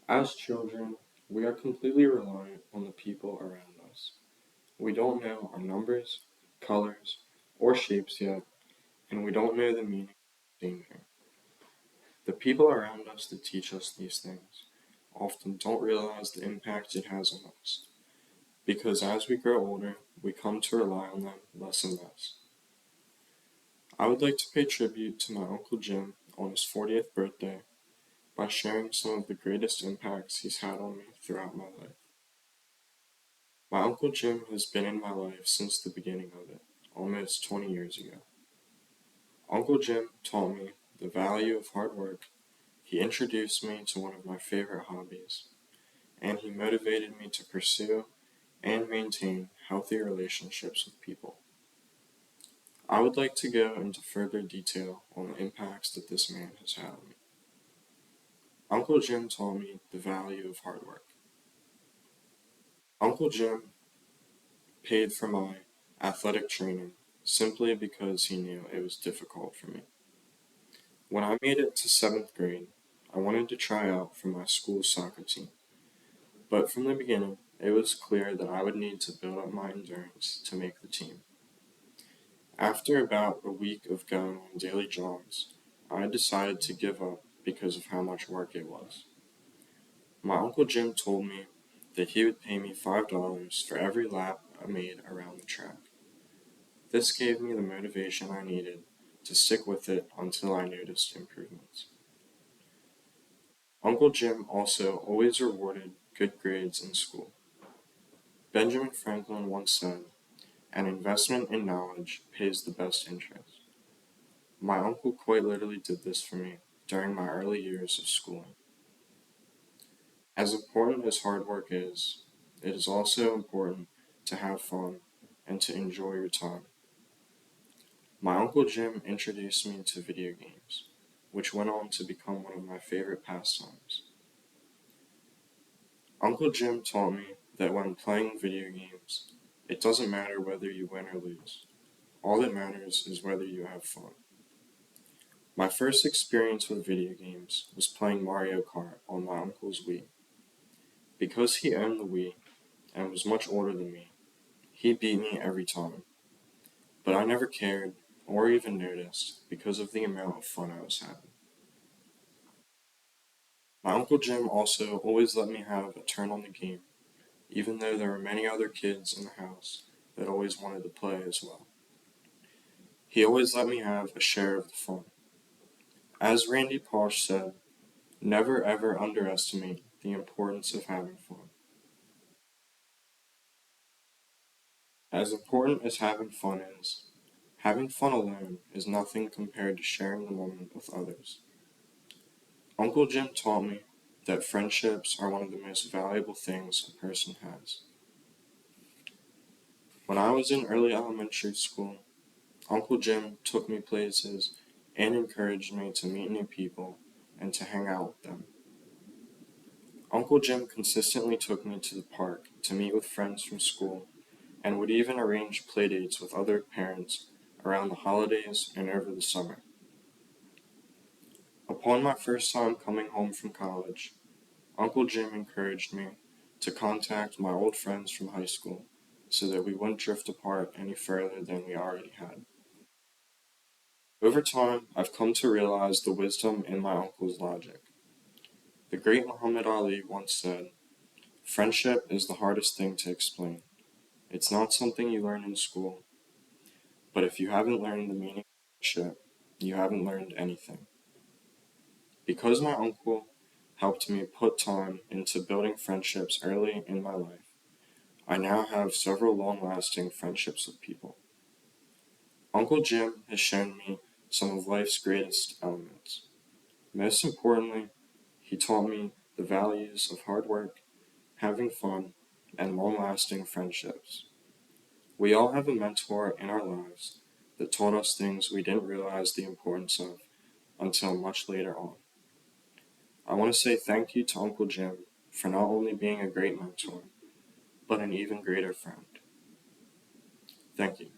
As children, we are completely reliant on the people around us. We don't know our numbers, colors, or shapes yet, and we don't know the meaning of being here. The people around us that teach us these things often don't realize the impact it has on us, because as we grow older, we come to rely on them less and less. I would like to pay tribute to my Uncle Jim on his 40th birthday by sharing some of the greatest impacts he's had on me throughout my life. My Uncle Jim has been in my life since the beginning of it, almost 20 years ago. Uncle Jim taught me the value of hard work, he introduced me to one of my favorite hobbies, and he motivated me to pursue and maintain healthy relationships with people. I would like to go into further detail on the impacts that this man has had on me. Uncle Jim taught me the value of hard work. Uncle Jim paid for my athletic training simply because he knew it was difficult for me. When I made it to 7th grade, I wanted to try out for my school's soccer team, but from the beginning, it was clear that I would need to build up my endurance to make the team. After about a week of going on daily jogs, I decided to give up because of how much work it was. My Uncle Jim told me that he would pay me $5 for every lap I made around the track. This gave me the motivation I needed to stick with it until I noticed improvements. Uncle Jim also always rewarded good grades in school. Benjamin Franklin once said, "An investment in knowledge pays the best interest." My uncle quite literally did this for me during my early years of schooling. As important as hard work is, it is also important to have fun and to enjoy your time. My Uncle Jim introduced me to video games, which went on to become one of my favorite pastimes. Uncle Jim taught me that when playing video games, it doesn't matter whether you win or lose. All that matters is whether you have fun. My first experience with video games was playing Mario Kart on my uncle's Wii. Because he owned the Wii and was much older than me, he beat me every time. But I never cared or even noticed because of the amount of fun I was having. My Uncle Jim also always let me have a turn on the game, even though there were many other kids in the house that always wanted to play as well. He always let me have a share of the fun. As Randy Pausch said, never ever underestimate the importance of having fun. As important as having fun alone is nothing compared to sharing the moment with others. Uncle Jim taught me that friendships are one of the most valuable things a person has. When I was in early elementary school, Uncle Jim took me places and encouraged me to meet new people and to hang out with them. Uncle Jim consistently took me to the park to meet with friends from school and would even arrange playdates with other parents around the holidays and over the summer. Upon my first time coming home from college, Uncle Jim encouraged me to contact my old friends from high school so that we wouldn't drift apart any further than we already had. Over time, I've come to realize the wisdom in my uncle's logic. The great Muhammad Ali once said, "Friendship is the hardest thing to explain. It's not something you learn in school, but if you haven't learned the meaning of friendship, you haven't learned anything." Because my uncle helped me put time into building friendships early in my life, I now have several long-lasting friendships with people. Uncle Jim has shown me some of life's greatest elements. Most importantly, he taught me the values of hard work, having fun, and long-lasting friendships. We all have a mentor in our lives that taught us things we didn't realize the importance of until much later on. I want to say thank you to Uncle Jim for not only being a great mentor, but an even greater friend. Thank you.